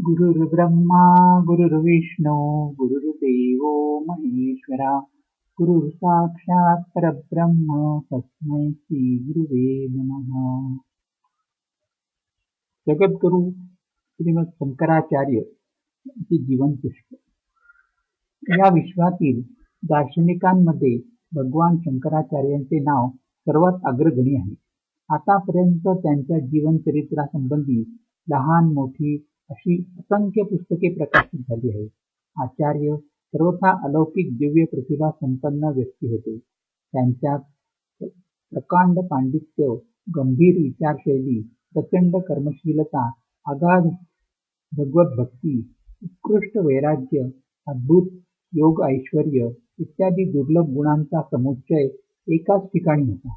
गुरुर्ब्रह्मा गुरुर्विष्णू गुरुर्देवो महेश्वरा गुरु साक्षात परब्रह्म तस्मै श्री गुरुवे नमः. जगद्गुरु श्रीमद शंकराचार्य यांचे जीवनपुष्प. या विश्वातील दार्शनिकांमध्ये भगवान शंकराचार्यांचे नाव सर्वात अग्रगणी आहे. आतापर्यंत त्यांच्या जीवनचरित्रासंबंधी लहान मोठी अशी असंख्य पुस्तके प्रकाशित झाली आहेत. आचार्य सर्वथा अलौकिक दिव्य प्रतिभा संपन्न व्यक्ती होते. त्यांच्यात प्रकांड पांडित्य, गंभीर विचारशैली, प्रचंड कर्मशीलता, अगाध भगवत भक्ती, उत्कृष्ट वैराग्य, अद्भुत योग ऐश्वर्य इत्यादी दुर्लभ गुणांचा समुच्चय एकाच ठिकाणी होता.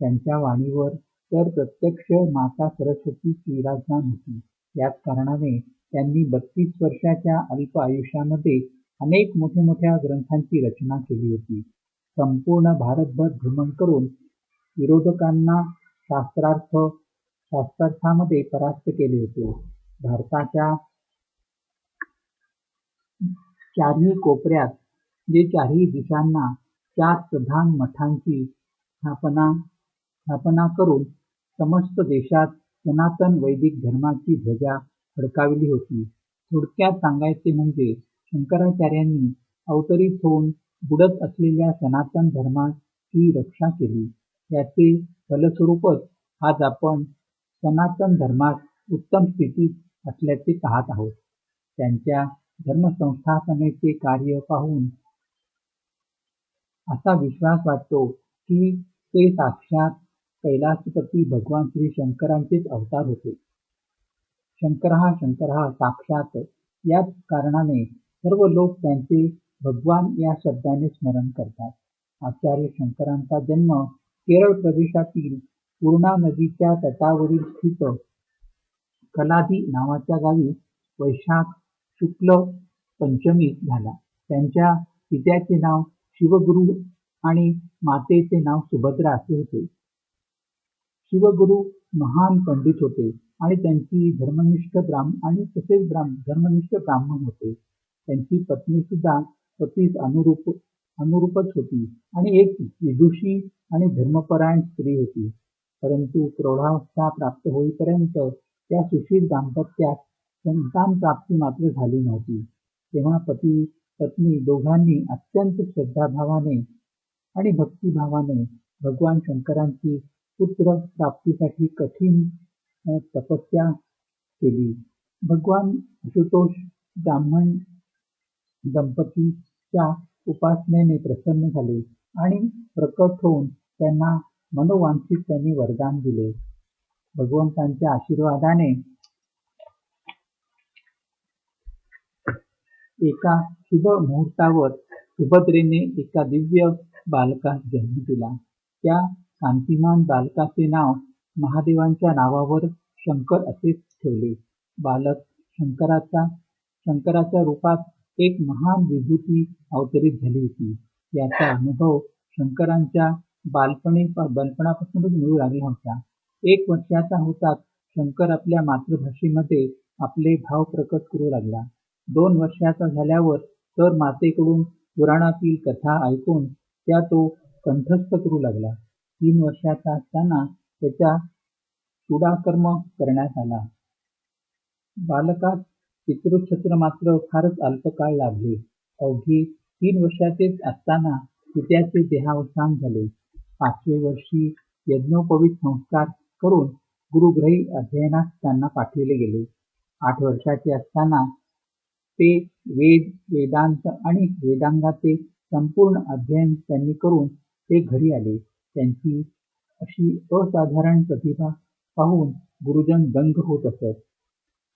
त्यांच्या वाणीवर तर प्रत्यक्ष माता सरस्वतीच विराजमान होती. याच कारणाने त्यांनी 32 वर्षाच्या अल्प आयुष्यामध्ये अनेक मोठ्या ग्रंथांची रचना केली होती. संपूर्ण भारतभर भ्रमण करून विरोधकांना शास्त्रार्थामध्ये परास्त केले होते. भारताच्या चारही कोपऱ्यात चारही दिशांना 4 प्रधान मठांची स्थापना करून समस्त देशात सनातन वैदिक धर्माची ध्वजा फडकाविली होती. थोडक्यात सांगायचे म्हणजे शंकराचार्यांनी अवतरित होऊन बुडत असलेल्या सनातन धर्माची रक्षा केली. याचे फलस्वरूपच आज आपण सनातन धर्मात उत्तम स्थितीत असल्याचे पाहत आहोत. त्यांच्या धर्मसंस्थापनेचे कार्य पाहून असा विश्वास वाटतो की ते साक्षात कैलासपती भगवान श्री शंकरांचेच अवतार होते. शंकर हा साक्षात. याच कारणाने सर्व लोक त्यांचे भगवान या शब्दाने स्मरण करतात. आचार्य शंकरांचा जन्म केरळ प्रदेशातील पूर्णा नदीच्या तटावरील स्थित कलादी नावाच्या गावी वैशाख शुक्ल पंचमीत झाला. त्यांच्या पित्याचे नाव शिवगुरु आणि मातेचे नाव सुभद्रा असे होते. शिवगुरु महान पंडित होते आणि त्यांची धर्मनिष्ठ ब्राह्मण होते. त्यांची पत्नी सुद्धा पतीस अनुरूपच होती आणि एक विदुषी आणि धर्मपरायण स्त्री होती. परंतु प्रौढावस्था प्राप्त होईपर्यंत त्या सुशील दाम्पत्यात संतान प्राप्ती मात्र झाली नव्हती. तेव्हा पती पत्नी दोघांनी अत्यंत श्रद्धाभावाने आणि भक्तिभावाने भगवान शंकरांची पुत्र प्राप्तीसाठी कठीण तपस्या केली. भगवान आशुतोष ब्राह्मण दंपतीच्या उपासनेने प्रसन्न झाले आणि प्रकट होऊन त्यांना मनोवांछित त्यांनी वरदान दिले. भगवंतांच्या आशीर्वादाने एका शुभ मुहूर्तावर सुभद्रेने एका दिव्य बालकास जन्म दिला. त्या कांतिमान बालकाचे नाव महादेवांच्या नावावर शंकर असेच ठेवले. बालक शंकराच्या रूपात एक महान विभूती अवतरित झाली होती. याचा अनुभव शंकरांच्या बालपणापासूनच मिळू लागला होता. 1 वर्षाचा होताच शंकर आपल्या मातृभाषेमध्ये आपले भाव प्रकट करू लागला. 2 वर्षाचा झाल्यावर तर मातेकडून पुराणातील कथा ऐकून त्या तो कंठस्थ करू लागला. 3 वर्षाचा असताना त्याचा चूडाकर्म करण्यात आला. बालकास पितृछत्र मात्र फारच अल्पकाळ लाभले. अवघी 3 वर्षाचेच असताना पित्याचे देहावसान झाले. 5व्या वर्षी यज्ञोपवीत संस्कार करून गुरुगृही अध्ययनास त्यांना पाठविले गेले. 8 वर्षाचे असताना ते वेद, वेदांत आणि वेदांगाचे संपूर्ण अध्ययन त्यांनी करून ते घरी आले. त्यांची अशी असाधारण प्रतिभा पाहून गुरुजन दंग होत असत.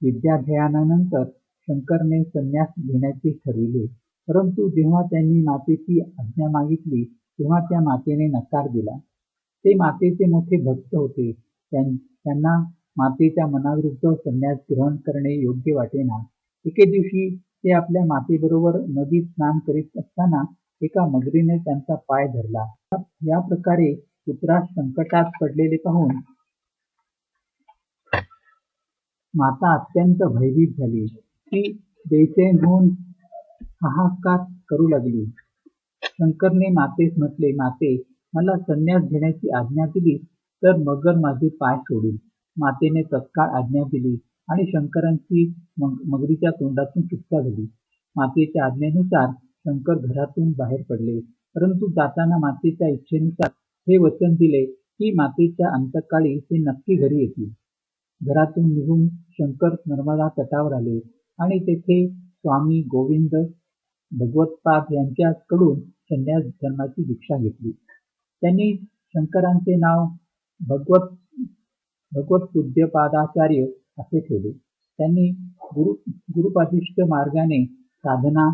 विद्याध्ययनानंतर शंकरने संन्यास घेण्याचे ठरविले. परंतु जेव्हा त्यांनी मातेची आज्ञा मागितली तेव्हा त्या मातेने नकार दिला. ते मातेचे मोठे भक्त होते. त्यांना मातेच्या मनाविरुद्ध संन्यास ग्रहण करणे योग्य वाटेना. एके दिवशी ते आपल्या मातेबरोबर नदीत स्नान करीत असताना एका मगरीने त्यांचा पाय धरला. या प्रकारे पुत्रास संकटात पडलेले पाहून माता अत्यंत भयभीत झाली. ती बेचैन होऊन हाहाकार करू लागली. शंकरने मातेस म्हटले, माते, मला संन्यास घेण्याची आज्ञा दिली तर मगर माझे पाय सोडील. मातेने तत्काळ आज्ञा दिली आणि शंकरांची मगरीच्या तोंडातून सुटका झाली. मातेच्या आज्ञेनुसार शंकर घरातून बाहेर पडले, परंतु जाताना मातेच्या इच्छेनुसार हे वचन दिले की मातेच्या अंतकाळी ते नक्की घरी येतील. घरातून निघून शंकर नर्मदा तटावर आले आणि तेथे स्वामी गोविंद भगवत्पाद यांच्याकडून संन्यास धर्माची दीक्षा घेतली. त्यांनी शंकरांचे नाव भगवत्पूज्यपादाचार्य असे ठेवले. त्यांनी गुरुपादिष्ट मार्गाने साधना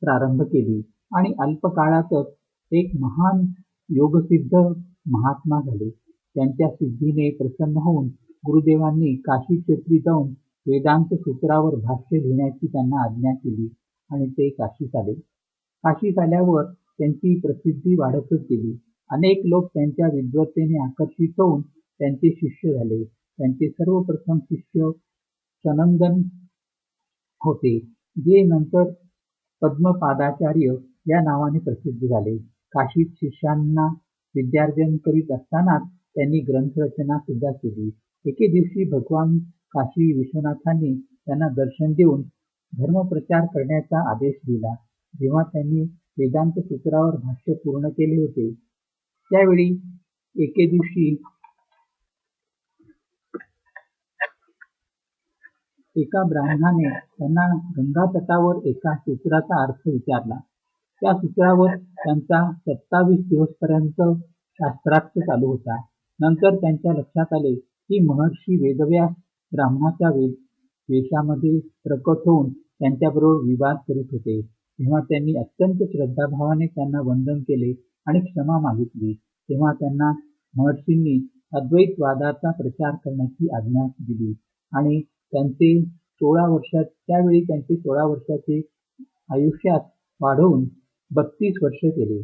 प्रारंभ केली आणि अल्पकाळातच एक महान योगसिद्ध महात्मा झाले. त्यांच्या सिद्धीने प्रसन्न होऊन गुरुदेवांनी काशी क्षेत्री जाऊन वेदांत सूत्रावर भाष्य लिहिण्याची त्यांना आज्ञा केली आणि ते काशीत आले. काशीत आल्यावर त्यांची प्रसिद्धी वाढतच गेली. अनेक लोक त्यांच्या विद्वत्तेने आकर्षित होऊन त्यांचे शिष्य झाले. त्यांचे सर्वप्रथम शिष्य सनंदन होते, जे नंतर पद्मपादाचार्य या नावाने प्रसिद्ध झाले. काशीत शिष्यांना विद्यार्जन करीत असतानाच त्यांनी ग्रंथरचना सुद्धा केली. एके दिवशी भगवान काशी विश्वनाथांनी त्यांना दर्शन देऊन धर्मप्रचार करण्याचा आदेश दिला. जेव्हा त्यांनी वेदांत सूत्रावर भाष्य पूर्ण केले होते, त्यावेळी एके दिवशी एका ब्राह्मणाने त्यांना गंगा तटावर एका सूत्राचा अर्थ विचारला. त्या सूत्रावर त्यांचा 27 दिवसपर्यंत शास्त्रार्थ चालू होता. नंतर त्यांच्या लक्षात आले की महर्षी वेदव्यास ब्राह्मणाच्या वेशामध्ये प्रकट होऊन त्यांच्याबरोबर विवाद करीत होते. तेव्हा त्यांनी अत्यंत श्रद्धाभावाने त्यांना वंदन केले आणि क्षमा मागितली. तेव्हा त्यांना महर्षींनी अद्वैतवादाचा प्रचार करण्याची आज्ञा दिली आणि त्यावेळी त्यांचे 16 वर्षाचे आयुष्यात वाढवून 32 वर्ष केले.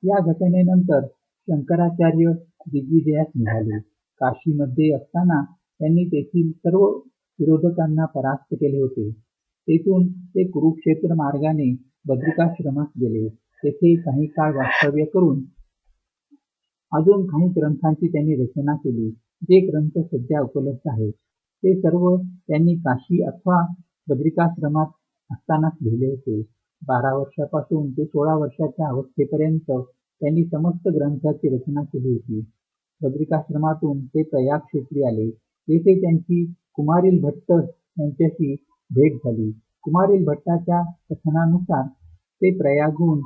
या घटनेनंतर शंकराचार्य दिग्विजयास निघाले. काशीमध्ये असताना त्यांनी तेथील सर्व विरोधकांना परास्त केले होते. तेथून ते कुरुक्षेत्र मार्गाने बद्रिकाश्रमास गेले. तेथे काही काळ वास्तव्य करून अजून काही ग्रंथांची त्यांनी रचना केली. जे ग्रंथ सध्या उपलब्ध आहेत ते सर्व त्यांनी काशी अथवा बद्रिकाश्रमात असतानाच लिहिले होते. 12 वर्षापासून ते 16 वर्षाच्या अवस्थेपर्यंत त्यांनी समस्त ग्रंथाची रचना केली होती. बद्रिकाश्रमातून ते प्रयाग क्षेत्री आले. येथे त्यांची कुमारील भट्ट यांच्याशी भेट झाली. कुमारील भट्टाच्या कथनानुसार ते प्रयागहून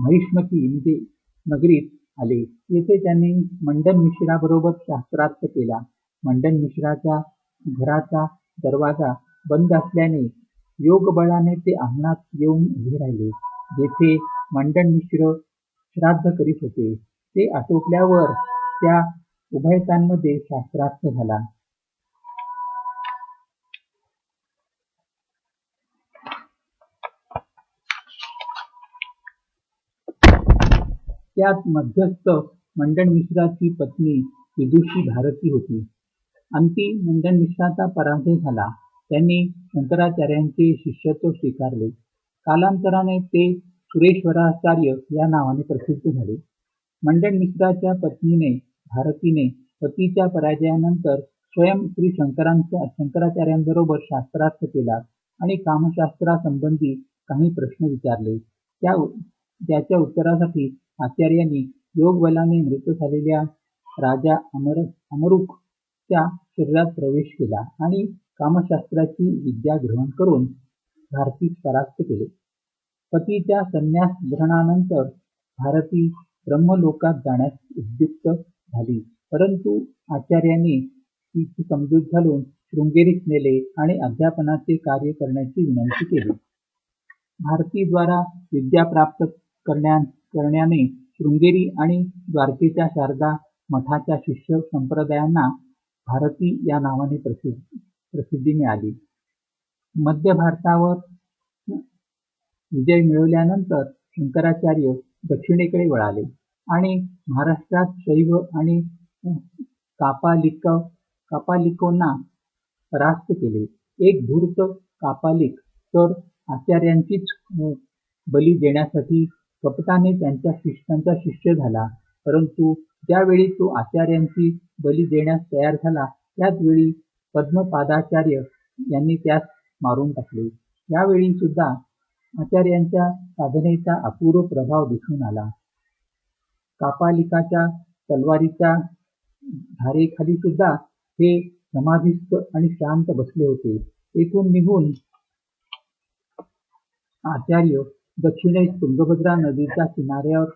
महिष्मती म्हणजे नगरीत आले. येथे त्यांनी मंडन मिश्राबरोबर शास्त्रार्थ केला. मंडन मिश्राच्या घराचा दरवाजा बंद असल्याने योगबळाने ते अंगणात येऊन उभे राहिले. जेथे मंडन मिश्र श्राद्ध करीत होते ते आटोपल्यावर त्या उभयतांमध्ये शास्त्रार्थ झाला. त्यात मध्यस्थ मंडन मिश्राची पत्नी विदुषी भारती होती. अंती मंडन मिश्राचा पराजय झाला. त्यांनी शंकराचार्यांचे शिष्यत्व स्वीकारले. कालांतराने ते सुरेश्वराचार्य या नावाने प्रसिद्ध झाले. मंडन मिश्राच्या पत्नीने भारतीने पतीच्या पराजयानंतर स्वयं श्री शंकराचार्यांबरोबर शास्त्रार्थ केला आणि कामशास्त्रासंबंधी काही प्रश्न विचारले. त्याच्या उत्तरासाठी आचार्यांनी योगबलाने मृत झालेल्या राजा अमरुकच्या शरीरात प्रवेश केला आणि कामशास्त्राची विद्या ग्रहण करून भारतीस परास्त केले. पतीच्या संन्यास ग्रहणानंतर भारती ब्रह्मलोकात जाण्यास उद्युक्त झाली, परंतु आचार्यांनी तिची समजूत घालून शृंगेरीस नेले आणि अध्यापनाचे कार्य करण्याची विनंती केली. भारतीद्वारा विद्या प्राप्त करण्याने शृंगेरी आणि द्वारकेच्या शारदा मठाच्या शिष्य संप्रदायांना भारती या नावाने प्रसिद्धी मिळाली. मध्य भारतावर विजय मिळवल्यानंतर शंकराचार्य दक्षिणेकडे वळाले आणि महाराष्ट्रात शैव आणि कापालिकोंना परास्त केले. एक धूर्त कापालिक तर आचार्यांचीच बली देण्यासाठी कपटाने त्यांचा शिष्य झाला, परंतु ज्यावेळी तो आचार्यांची बली देण्यास तयार झाला त्याच वेळी पद्मपादाचार्य यांनी त्यास मारून टाकले. यावेळी सुद्धा आचार्यांच्या साधनेचा अपूर्व प्रभाव दिसून आला. कापालिकाच्या तलवारीच्या धारेखाली सुद्धा हे समाधिस्थ आणि शांत बसले होते. तेथून निघून आचार्य दक्षिणेस तुंगभद्रा नदीच्या किनाऱ्यावर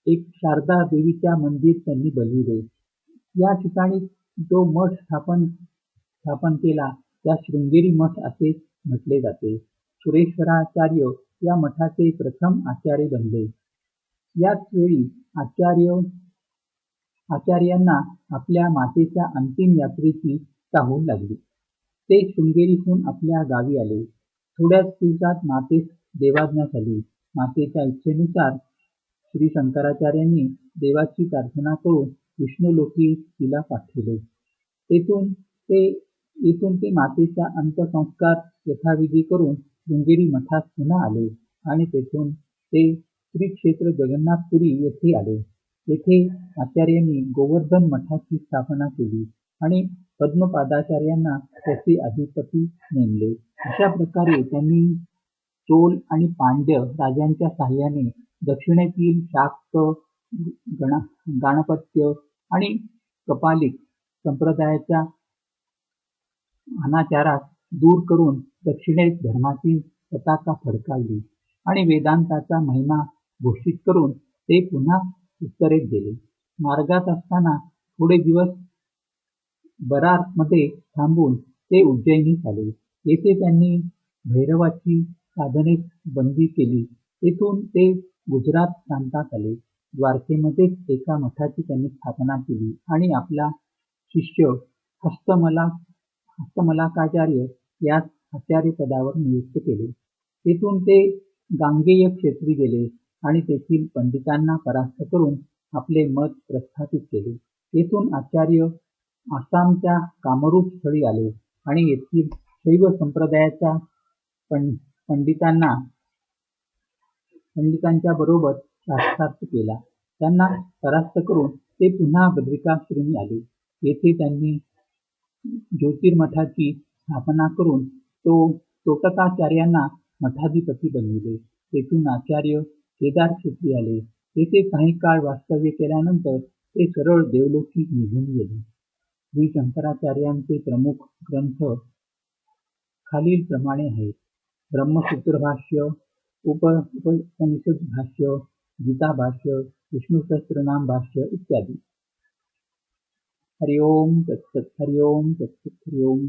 एक शारदा देवीच्या मंदिर त्यांनी बनविले. या ठिकाणी जो मठ स्थापन केला त्या शृंगेरी मठ असे म्हटले जाते. सुरेश्वराचार्य या मठाचे प्रथम आचार्य बनले. याच वेळी आचार्यांना आपल्या मातेच्या अंतिम यात्रेची चाहूल लागली. ते शृंगेरीहून आपल्या गावी आले. थोड्याच दिवसात मातेस देवाज्ञा झाली. मातेच्या इच्छेनुसार श्री शंकराचार्यांनी देवाची प्रार्थना करून विष्णुलोकी तिला पाठविले. येथून ते मातेचा अंत्यसंस्कार यथाविधी करून शृंगेरी मठात पुन्हा आले आणि तेथून ते श्री क्षेत्र जगन्नाथपुरी येथे आले. येथे आचार्यांनी गोवर्धन मठाची स्थापना केली आणि पद्मपादाचार्यांना त्याचे अधिपती नेमले. अशा प्रकारे त्यांनी चोल आणि पांड्य राजांच्या साहाय्याने दक्षिणेतील शाक्त, गाणपत्य आणि कपालिक संप्रदायाच्या अनाचारास दूर करून दक्षिणेत धर्माची पताका फडकावली आणि वेदांताचा महिमा घोषित करून ते पुन्हा उत्तरेत गेले. मार्गात असताना थोडे दिवस बरारमध्ये थांबून ते उज्जैनीस आले. येथे त्यांनी भैरवाची साधनेस बंदी केली. तेथून ते गुजरात प्रांतात आले. द्वारकेमध्येच एका मठाची त्यांनी स्थापना केली आणि आपला शिष्य हस्तमलाकाचार्य यास आचार्यपदावर नियुक्त केले. तेथून ते गांगेय क्षेत्री गेले आणि तेथील पंडितांना परास्त करून आपले मत प्रस्थापित केले. तेथून आचार्य आसामच्या कामरूप स्थळी आले आणि येथील शैव संप्रदायाच्या पंडितांच्या बरोबर शास्त्रार्थ केला. त्यांना परास्त करून ते पुन्हा बद्रिकाश्रमी आले. येथे त्यांनी ज्योतिर्मठाची स्थापना करून तोटकाचार्यांना मठाधिपती बनविले. तेथून आचार्य केदार क्षेत्री आले. तेथे काही काळ वास्तव्य केल्यानंतर ते सरळ देवलोकी निघून गेले. श्री शंकराचार्यांचे प्रमुख ग्रंथ खालील प्रमाणे आहेत: ब्रह्मसूत्र भाष्य, उपनिषद भाष्य, गीता भाष्य, विष्णू सहस्त्रनाम भाष्य इत्यादी. हरि ओम तत्सत. हरि ओम तत्सत. हरि ओम.